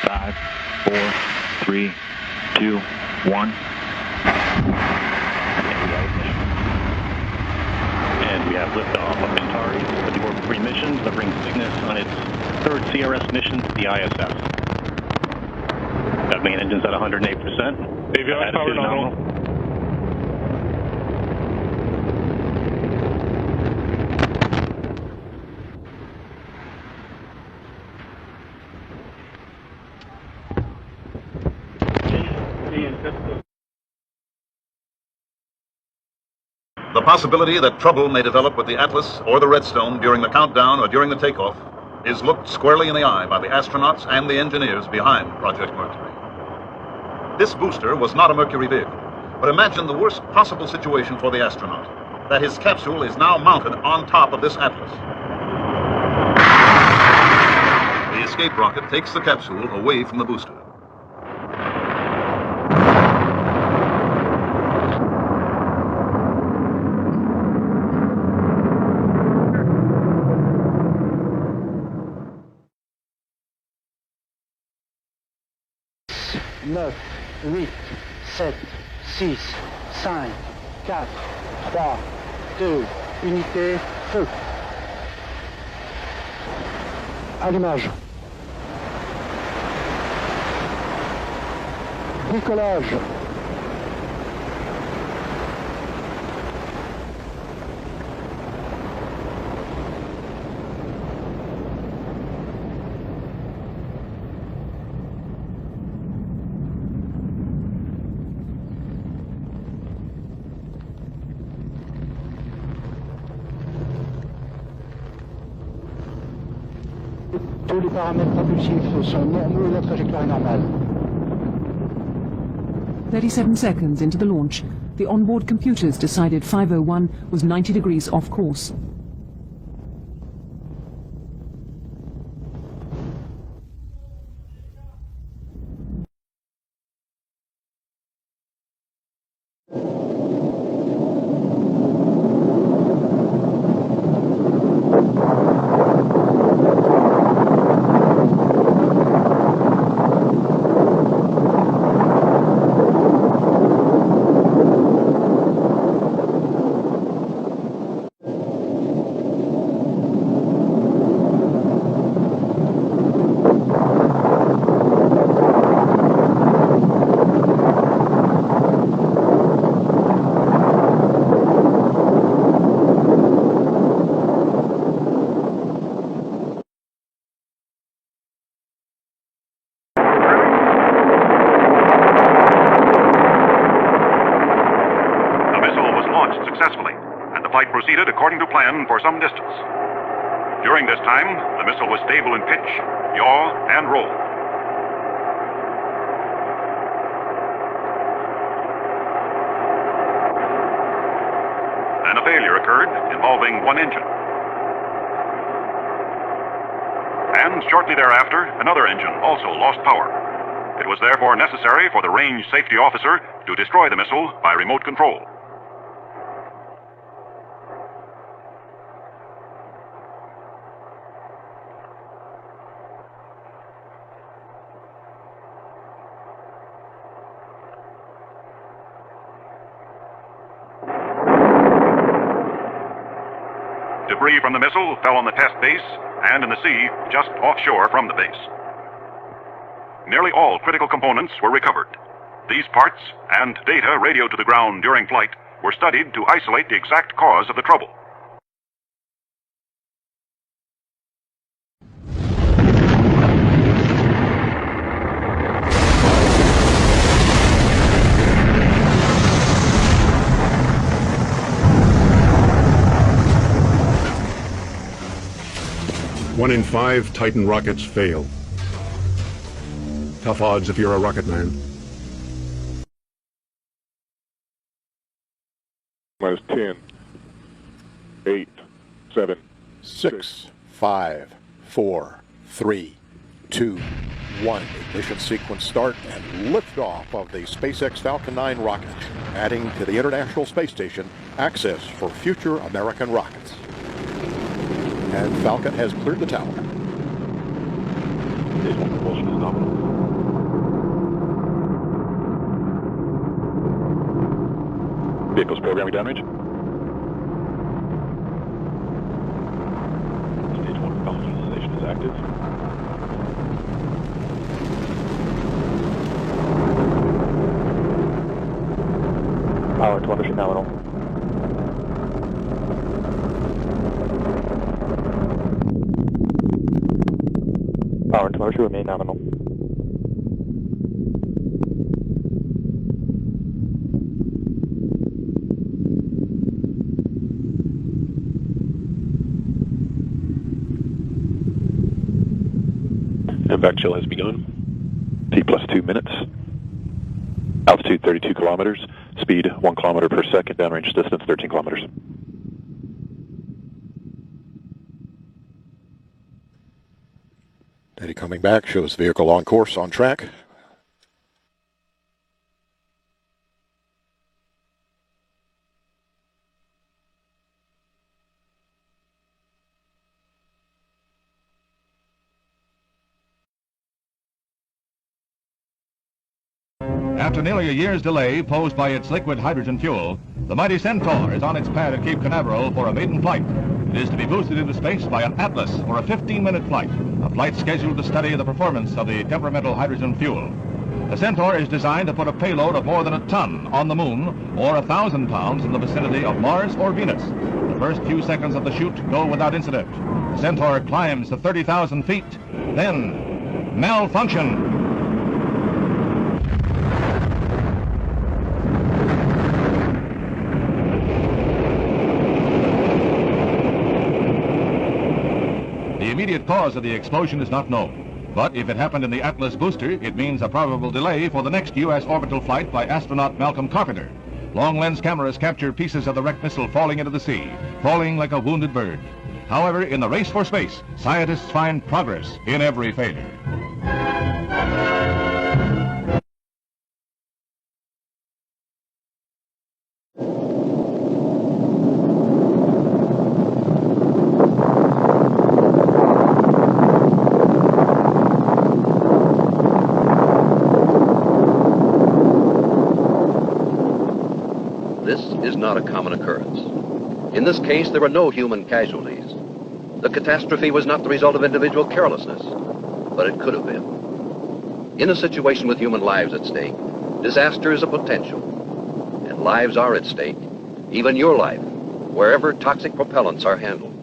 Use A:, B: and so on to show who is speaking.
A: 5, 4, 3, 2, 1. And we have liftoff of Antares, the orbit 3 mission delivering Cygnus on its third CRS mission to the ISS. Got main engines at 108%.
B: Avionics power nominal.
C: The possibility that trouble may develop with the Atlas or the Redstone during the countdown or during the takeoff is looked squarely in the eye by the astronauts and the engineers behind Project Mercury. This booster was not a Mercury vehicle, but imagine the worst possible situation for the astronaut, that his capsule is now mounted on top of this Atlas. The escape rocket takes the capsule away from the booster.
D: Neuf, 8, 7, 6, 5, 4, 3, 2, unité, feu. Allumage. Décollage. Tous les paramètres propulsifs sont normaux et la trajectoire est normale.
E: 37 seconds into the launch, the onboard computers decided 501 was 90 degrees off course.
F: Proceeded according to plan for some distance. During this time, the missile was stable in pitch, yaw, and roll. Then a failure occurred involving one engine. And shortly thereafter, another engine also lost power. It was therefore necessary for the range safety officer to destroy the missile by remote control. Debris from the missile fell on the test base and in the sea just offshore from the base. Nearly all critical components were recovered. These parts and data radioed to the ground during flight were studied to isolate the exact cause of the trouble.
G: One in 5 Titan rockets fail. Tough odds if you're a rocket man.
B: Minus 10, 8, 7,
H: 6, 5, 4, 3, 2, 1. Ignition sequence start and liftoff of the SpaceX Falcon 9 rocket, adding to the International Space Station access for future American rockets. And Falcon has cleared the tower.
B: Stage 1 propulsion is nominal. Vehicles programming downrange. Stage 1 propulsion station is active. Power telemetry nominal. Power telemetry remain nominal. Impact chill has begun. T plus 2 minutes. Altitude 32 kilometers. Speed 1 kilometer per second. Downrange distance 13 kilometers.
H: Data coming back shows vehicle on course, on track.
I: After nearly a year's delay posed by its liquid hydrogen fuel, the mighty Centaur is on its pad at Cape Canaveral for a maiden flight. It is to be boosted into space by an Atlas for a 15-minute flight, a flight scheduled to study the performance of the temperamental hydrogen fuel. The Centaur is designed to put a payload of more than a ton on the Moon or 1,000 pounds in the vicinity of Mars or Venus. The first few seconds of the shoot go without incident. The Centaur climbs to 30,000 feet, then malfunction. The immediate cause of the explosion is not known, but if it happened in the Atlas booster, it means a probable delay for the next U.S. orbital flight by astronaut Malcolm Carpenter. Long-lens cameras capture pieces of the wrecked missile falling into the sea, falling like a wounded bird. However, in the race for space, scientists find progress in every failure.
J: This is not a common occurrence. In this case, there were no human casualties. The catastrophe was not the result of individual carelessness, but it could have been. In a situation with human lives at stake, disaster is a potential, and lives are at stake, even your life, wherever toxic propellants are handled.